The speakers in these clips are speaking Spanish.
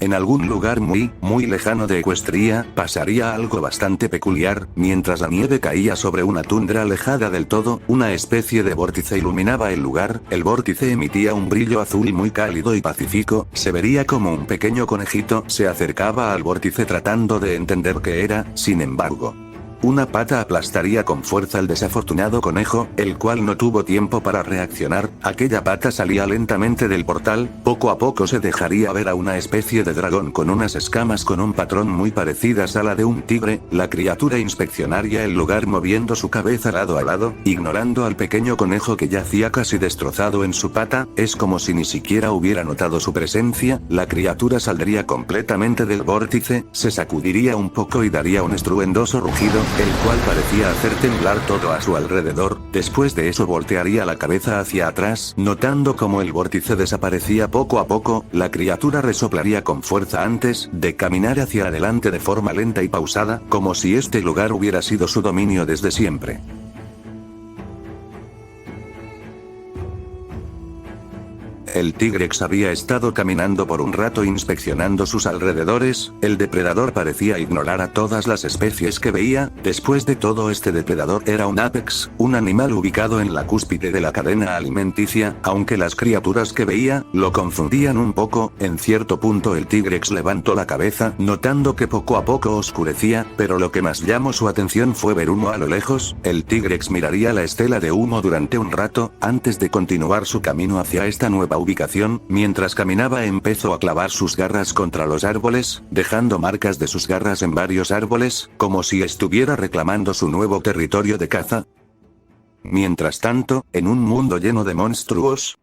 En algún lugar muy lejano de Ecuestria, pasaría algo bastante peculiar. Mientras la nieve caía sobre una tundra alejada del todo, una especie de vórtice iluminaba el lugar. El vórtice emitía un brillo azul muy cálido y pacífico. Se vería como un pequeño conejito se acercaba al vórtice tratando de entender qué era. Sin embargo, una pata aplastaría con fuerza al desafortunado conejo, el cual no tuvo tiempo para reaccionar. Aquella pata salía lentamente del portal. Poco a poco se dejaría ver a una especie de dragón con unas escamas con un patrón muy parecidas a la de un tigre. La criatura inspeccionaría el lugar moviendo su cabeza lado a lado, ignorando al pequeño conejo que yacía casi destrozado en su pata. Es como si ni siquiera hubiera notado su presencia. La criatura saldría completamente del vórtice, se sacudiría un poco y daría un estruendoso rugido, el cual parecía hacer temblar todo a su alrededor. Después de eso voltearía la cabeza hacia atrás, notando cómo el vórtice desaparecía poco a poco. La criatura resoplaría con fuerza antes de caminar hacia adelante de forma lenta y pausada, como si este lugar hubiera sido su dominio desde siempre. El Tigrex había estado caminando por un rato inspeccionando sus alrededores. El depredador parecía ignorar a todas las especies que veía. Después de todo, este depredador era un Apex, un animal ubicado en la cúspide de la cadena alimenticia. Aunque las criaturas que veía lo confundían un poco, en cierto punto el Tigrex levantó la cabeza, notando que poco a poco oscurecía, pero lo que más llamó su atención fue ver humo a lo lejos. El Tigrex miraría la estela de humo durante un rato, antes de continuar su camino hacia esta nueva ubicación. Mientras caminaba empezó a clavar sus garras contra los árboles, dejando marcas de sus garras en varios árboles, como si estuviera reclamando su nuevo territorio de caza. Mientras tanto, en un mundo lleno de monstruos.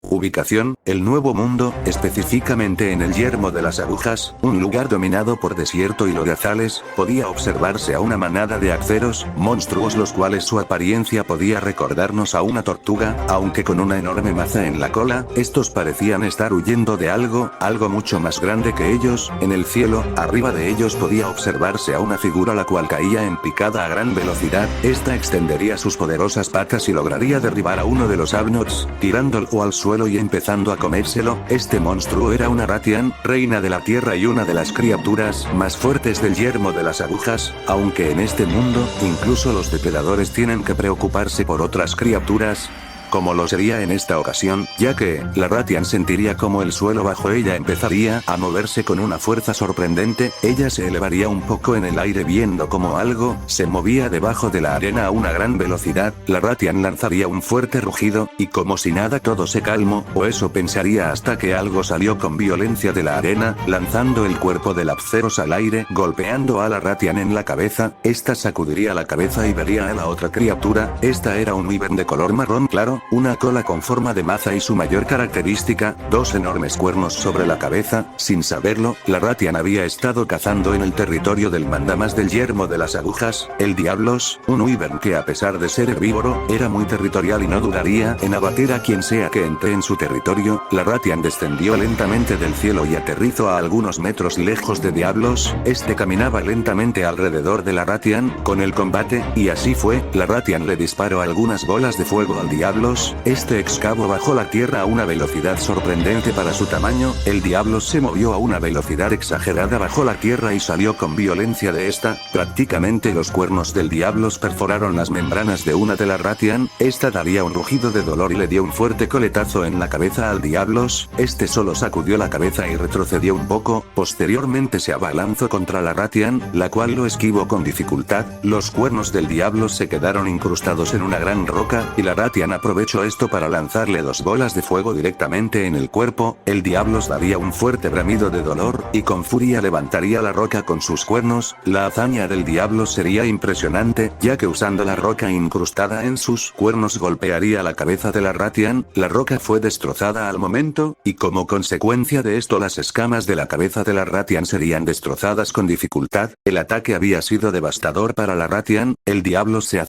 Ubicación: el Nuevo Mundo, específicamente en el Yermo de las Agujas, un lugar dominado por desierto y lodazales. Podía observarse a una manada de arceros, monstruos los cuales su apariencia podía recordarnos a una tortuga, aunque con una enorme maza en la cola. Estos parecían estar huyendo de algo mucho más grande que ellos. En el cielo, arriba de ellos podía observarse a una figura la cual caía en picada a gran velocidad. Esta extendería sus poderosas patas y lograría derribar a uno de los Abnots, tirándolo al suelo y empezando a comérselo. Este monstruo era una Ratian, reina de la tierra y una de las criaturas más fuertes del Yermo de las Agujas, aunque en este mundo, incluso los depredadores tienen que preocuparse por otras criaturas, como lo sería en esta ocasión, ya que la Ratian sentiría como el suelo bajo ella empezaría a moverse con una fuerza sorprendente. Ella se elevaría un poco en el aire viendo como algo se movía debajo de la arena a una gran velocidad. La Ratian lanzaría un fuerte rugido, y como si nada todo se calmó, o eso pensaría, hasta que algo salió con violencia de la arena, lanzando el cuerpo del Apceros al aire, golpeando a la Ratian en la cabeza. Esta sacudiría la cabeza y vería a la otra criatura. Esta era un Wyvern de color marrón claro, una cola con forma de maza y su mayor característica, dos enormes cuernos sobre la cabeza. Sin saberlo, la Ratian había estado cazando en el territorio del mandamás del Yermo de las Agujas, el Diablos, un Wyvern que a pesar de ser herbívoro, era muy territorial y no dudaría en abatir a quien sea que entre en su territorio. La Ratian descendió lentamente del cielo y aterrizó a algunos metros lejos de Diablos. Este caminaba lentamente alrededor de la Ratian, con el combate, y así fue. La Ratian le disparó algunas bolas de fuego al Diablos. Este excavó bajo la tierra a una velocidad sorprendente para su tamaño. El Diablos se movió a una velocidad exagerada bajo la tierra y salió con violencia de esta. Prácticamente los cuernos del Diablos perforaron las membranas de una de la Ratian. Esta daría un rugido de dolor y le dio un fuerte coletazo en la cabeza al Diablos. Este solo sacudió la cabeza y retrocedió un poco. Posteriormente se abalanzó contra la Ratian, la cual lo esquivó con dificultad. Los cuernos del Diablos se quedaron incrustados en una gran roca, y la Ratian aprovechó esto para lanzarle dos bolas de fuego directamente en el cuerpo. El Diablos daría un fuerte bramido de dolor, y con furia levantaría la roca con sus cuernos. La hazaña del Diablos sería impresionante, ya que usando la roca incrustada en sus cuernos golpearía la cabeza de la Ratian. La roca fue destrozada al momento, y como consecuencia de esto las escamas de la cabeza de la Ratian serían destrozadas con dificultad. El ataque había sido devastador para la Ratian. El Diablos se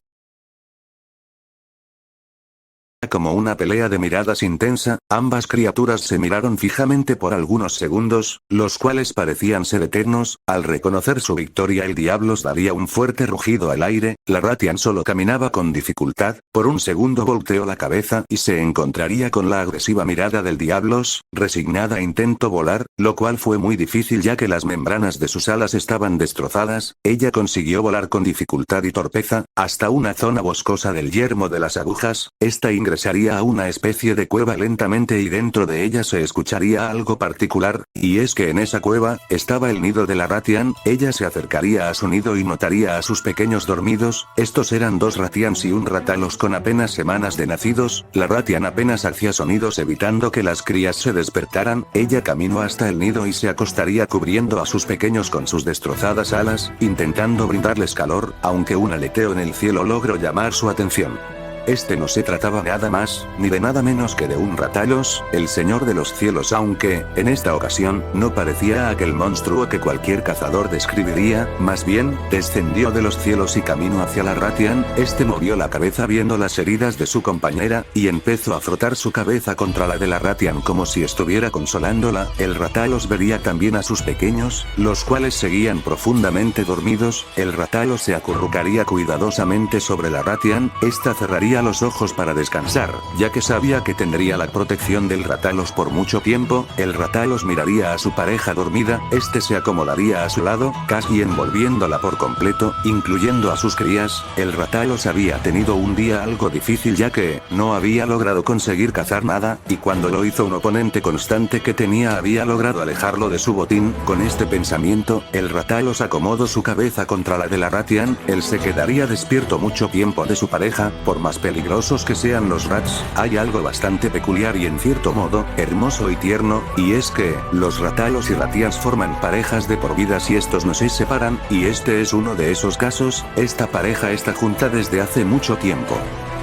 como una pelea de miradas intensa, ambas criaturas se miraron fijamente por algunos segundos, los cuales parecían ser eternos. Al reconocer su victoria, el Diablos daría un fuerte rugido al aire. La Ratian solo caminaba con dificultad, por un segundo volteó la cabeza y se encontraría con la agresiva mirada del Diablos. Resignada intentó volar, lo cual fue muy difícil ya que las membranas de sus alas estaban destrozadas. Ella consiguió volar con dificultad y torpeza, hasta una zona boscosa del yermo de las agujas. Esta ingresaría a una especie de cueva lentamente y dentro de ella se escucharía algo particular, y es que en esa cueva, estaba el nido de la Ratian. Ella se acercaría a su nido y notaría a sus pequeños dormidos. Estos eran 2 Ratians y un Ratalos con apenas semanas de nacidos. La Ratian apenas hacía sonidos evitando que las crías se despertaran. Ella caminó hasta el nido y se acostaría cubriendo a sus pequeños con sus destrozadas alas, intentando brindarles calor, aunque un aleteo en el cielo logró llamar su atención. Este no se trataba nada más, ni de nada menos que de un Ratalos, el señor de los cielos, aunque, en esta ocasión, no parecía aquel monstruo que cualquier cazador describiría. Más bien, descendió de los cielos y caminó hacia la Ratian. Este movió la cabeza viendo las heridas de su compañera, y empezó a frotar su cabeza contra la de la Ratian como si estuviera consolándola. El Ratalos vería también a sus pequeños, los cuales seguían profundamente dormidos. El Ratalos se acurrucaría cuidadosamente sobre la Ratian. Esta cerraría los ojos para descansar, ya que sabía que tendría la protección del Ratalos por mucho tiempo. El Ratalos miraría a su pareja dormida, este se acomodaría a su lado, casi envolviéndola por completo, incluyendo a sus crías. El Ratalos había tenido un día algo difícil ya que, no había logrado conseguir cazar nada, y cuando lo hizo un oponente constante que tenía había logrado alejarlo de su botín. Con este pensamiento, el Ratalos acomodó su cabeza contra la de la Ratian. Él se quedaría despierto mucho tiempo de su pareja, por más peligrosos que sean los rats, hay algo bastante peculiar y en cierto modo, hermoso y tierno, y es que, los Ratalos y Ratians forman parejas de por vida si estos no se separan, y este es uno de esos casos. Esta pareja está junta desde hace mucho tiempo.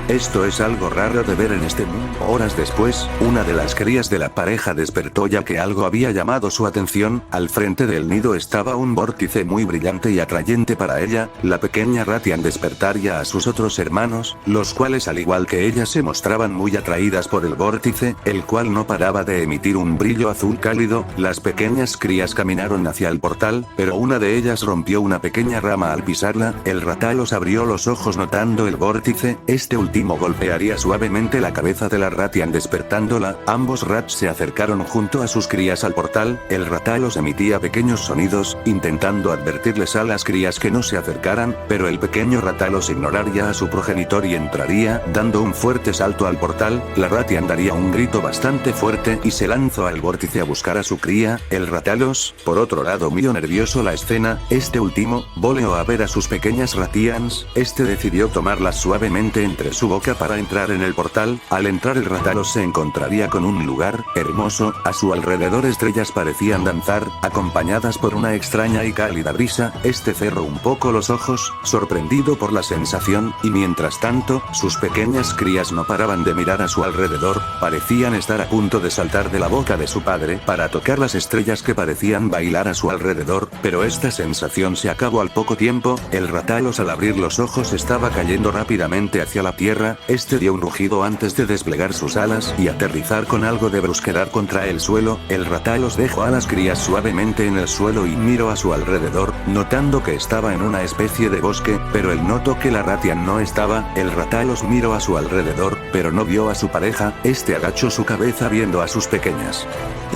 Esto es algo raro de ver en este mundo. Horas después, una de las crías de la pareja despertó ya que algo había llamado su atención. Al frente del nido estaba un vórtice muy brillante y atrayente para ella. La pequeña Ratian despertaría a sus otros hermanos, los cuales al igual que ella se mostraban muy atraídas por el vórtice, el cual no paraba de emitir un brillo azul cálido. Las pequeñas crías caminaron hacia el portal, pero una de ellas rompió una pequeña rama al pisarla. El Ratalos abrió los ojos notando el vórtice. Este último golpearía suavemente la cabeza de la Ratian despertándola. Ambos rats se acercaron junto a sus crías al portal. El Ratalos emitía pequeños sonidos, intentando advertirles a las crías que no se acercaran, pero el pequeño Ratalos ignoraría a su progenitor y entraría, dando un fuerte salto al portal. La Ratian daría un grito bastante fuerte y se lanzó al vórtice a buscar a su cría. El Ratalos, por otro lado, miró nervioso la escena. Este último, volvió a ver a sus pequeñas Ratians. Este decidió tomarlas suavemente entre su boca para entrar en el portal. Al entrar el Ratalos se encontraría con un lugar hermoso. A su alrededor estrellas parecían danzar, acompañadas por una extraña y cálida brisa. Este cerró un poco los ojos, sorprendido por la sensación, y mientras tanto, sus pequeñas crías no paraban de mirar a su alrededor. Parecían estar a punto de saltar de la boca de su padre para tocar las estrellas que parecían bailar a su alrededor, pero esta sensación se acabó al poco tiempo. El Ratalos al abrir los ojos estaba cayendo rápidamente hacia la tierra. Este dio un rugido antes de desplegar sus alas y aterrizar con algo de brusquedad contra el suelo. El Ratalos dejó a las crías suavemente en el suelo y miró a su alrededor, notando que estaba en una especie de bosque, pero él notó que la Ratian no estaba. El Ratalos miró a su alrededor, pero no vio a su pareja. Este agachó su cabeza viendo a sus pequeñas.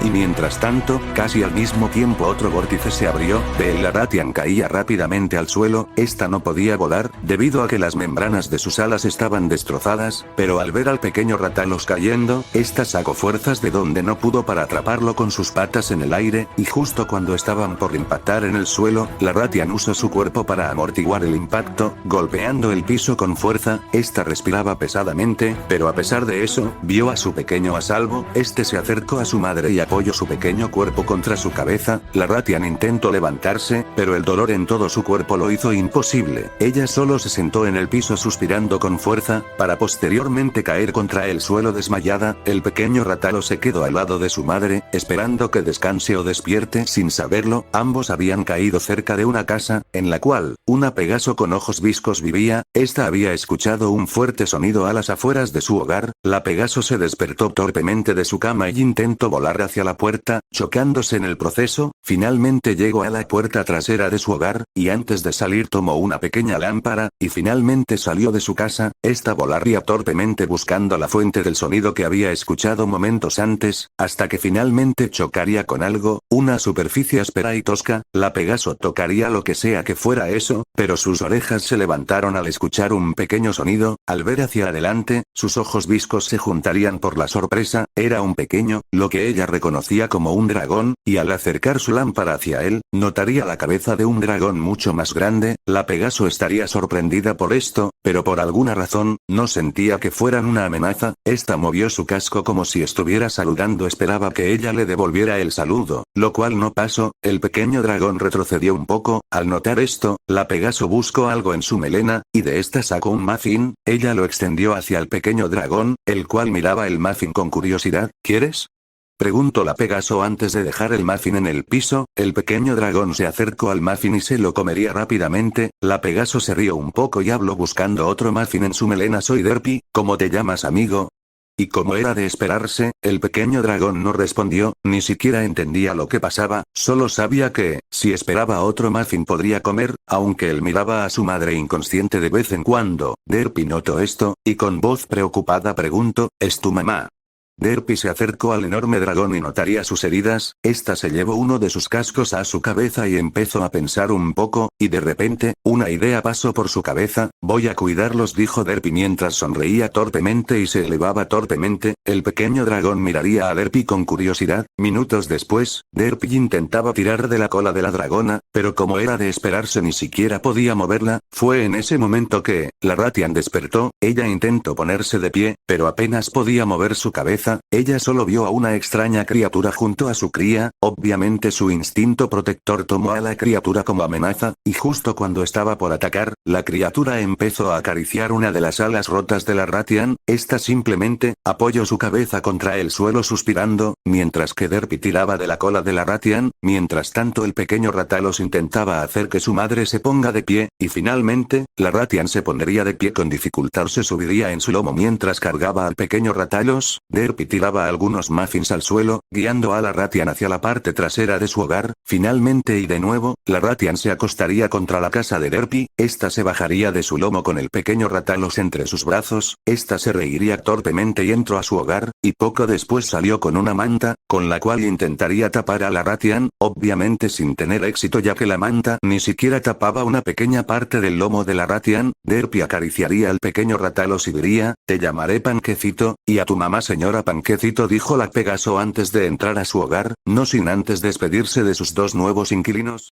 Y mientras tanto, casi al mismo tiempo otro vórtice se abrió. La Ratian caía rápidamente al suelo. Esta no podía volar, debido a que las membranas de sus alas estaban destrozadas, pero al ver al pequeño Ratalos cayendo, esta sacó fuerzas de donde no pudo para atraparlo con sus patas en el aire, y justo cuando estaban por impactar en el suelo, la Ratian usó su cuerpo para amortiguar el impacto, golpeando el piso con fuerza. Esta respiraba pesadamente, pero a pesar de eso, vio a su pequeño a salvo. Este se acercó a su madre y apoyó su pequeño cuerpo contra su cabeza. La Ratian intentó levantarse, pero el dolor en todo su cuerpo lo hizo imposible. Ella solo se sentó en el piso suspirando con fuerza, para posteriormente caer contra el suelo desmayada. El pequeño Ratalo se quedó al lado de su madre, esperando que descanse o despierte. Sin saberlo, ambos habían caído cerca de una casa, en la cual, una Pegaso con ojos viscos vivía. Esta había escuchado un fuerte sonido a las afueras de su hogar. La Pegaso se despertó torpemente de su cama y intentó volar hacia la puerta, chocándose en el proceso. Finalmente llegó a la puerta trasera de su hogar, y antes de salir tomó una pequeña lámpara, y finalmente salió de su casa. Esta volaría torpemente buscando la fuente del sonido que había escuchado momentos antes, hasta que finalmente chocaría con algo, una superficie áspera y tosca. La Pegaso tocaría lo que sea que fuera eso, pero sus orejas se levantaron al escuchar un pequeño sonido. Al ver hacia adelante, sus ojos viscos se juntarían por la sorpresa. Era un pequeño, lo que ella reconocía como un dragón, y al acercar su lámpara hacia él, notaría la cabeza de un dragón mucho más grande. La Pegaso estaría sorprendida por esto, pero por alguna razón, no sentía que fueran una amenaza. Esta movió su casco como si estuviera saludando, esperaba que ella le devolviera el saludo, lo cual no pasó. El pequeño dragón retrocedió un poco. Al notar esto, la Pegaso buscó algo en su melena, y de esta sacó un muffin. Ella lo extendió hacia el pequeño dragón, el cual miraba el muffin con curiosidad. ¿Quieres?, preguntó la Pegaso antes de dejar el muffin en el piso. El pequeño dragón se acercó al muffin y se lo comería rápidamente. La Pegaso se rió un poco y habló buscando otro muffin en su melena. Soy Derpy, ¿cómo te llamas, amigo? Y como era de esperarse, el pequeño dragón no respondió, ni siquiera entendía lo que pasaba, solo sabía que, si esperaba otro muffin podría comer, aunque él miraba a su madre inconsciente de vez en cuando. Derpy notó esto, y con voz preocupada preguntó, ¿es tu mamá? Derpy se acercó al enorme dragón y notaría sus heridas. Esta se llevó uno de sus cascos a su cabeza y empezó a pensar un poco, y de repente, una idea pasó por su cabeza. Voy a cuidarlos, dijo Derpy mientras sonreía torpemente y se elevaba torpemente. El pequeño dragón miraría a Derpy con curiosidad. Minutos después, Derpy intentaba tirar de la cola de la dragona, pero como era de esperarse ni siquiera podía moverla. Fue en ese momento que, la Ratian despertó. Ella intentó ponerse de pie, pero apenas podía mover su cabeza. Ella solo vio a una extraña criatura junto a su cría. Obviamente su instinto protector tomó a la criatura como amenaza, y justo cuando estaba por atacar, la criatura empezó a acariciar una de las alas rotas de la Ratian. Esta simplemente apoyó su cabeza contra el suelo suspirando, mientras que Derpy tiraba de la cola de la Ratian. Mientras tanto el pequeño Ratalos intentaba hacer que su madre se ponga de pie, y finalmente, la Ratian se pondría de pie con dificultad. Se subiría en su lomo mientras cargaba al pequeño Ratalos. Derpy tiraba algunos muffins al suelo, guiando a la Ratian hacia la parte trasera de su hogar. Finalmente y de nuevo, la Ratian se acostaría contra la casa de Derpy. Esta se bajaría de su lomo con el pequeño Ratalos entre sus brazos. Esta se reiría torpemente y entró a su hogar, y poco después salió con una manta, con la cual intentaría tapar a la Ratian, obviamente sin tener éxito ya que la manta ni siquiera tapaba una pequeña parte del lomo de la Ratian. Derpy acariciaría al pequeño Ratalos y diría, te llamaré Panquecito, y a tu mamá señora Panquecito, dijo la Pegaso antes de entrar a su hogar, no sin antes despedirse de sus dos nuevos inquilinos.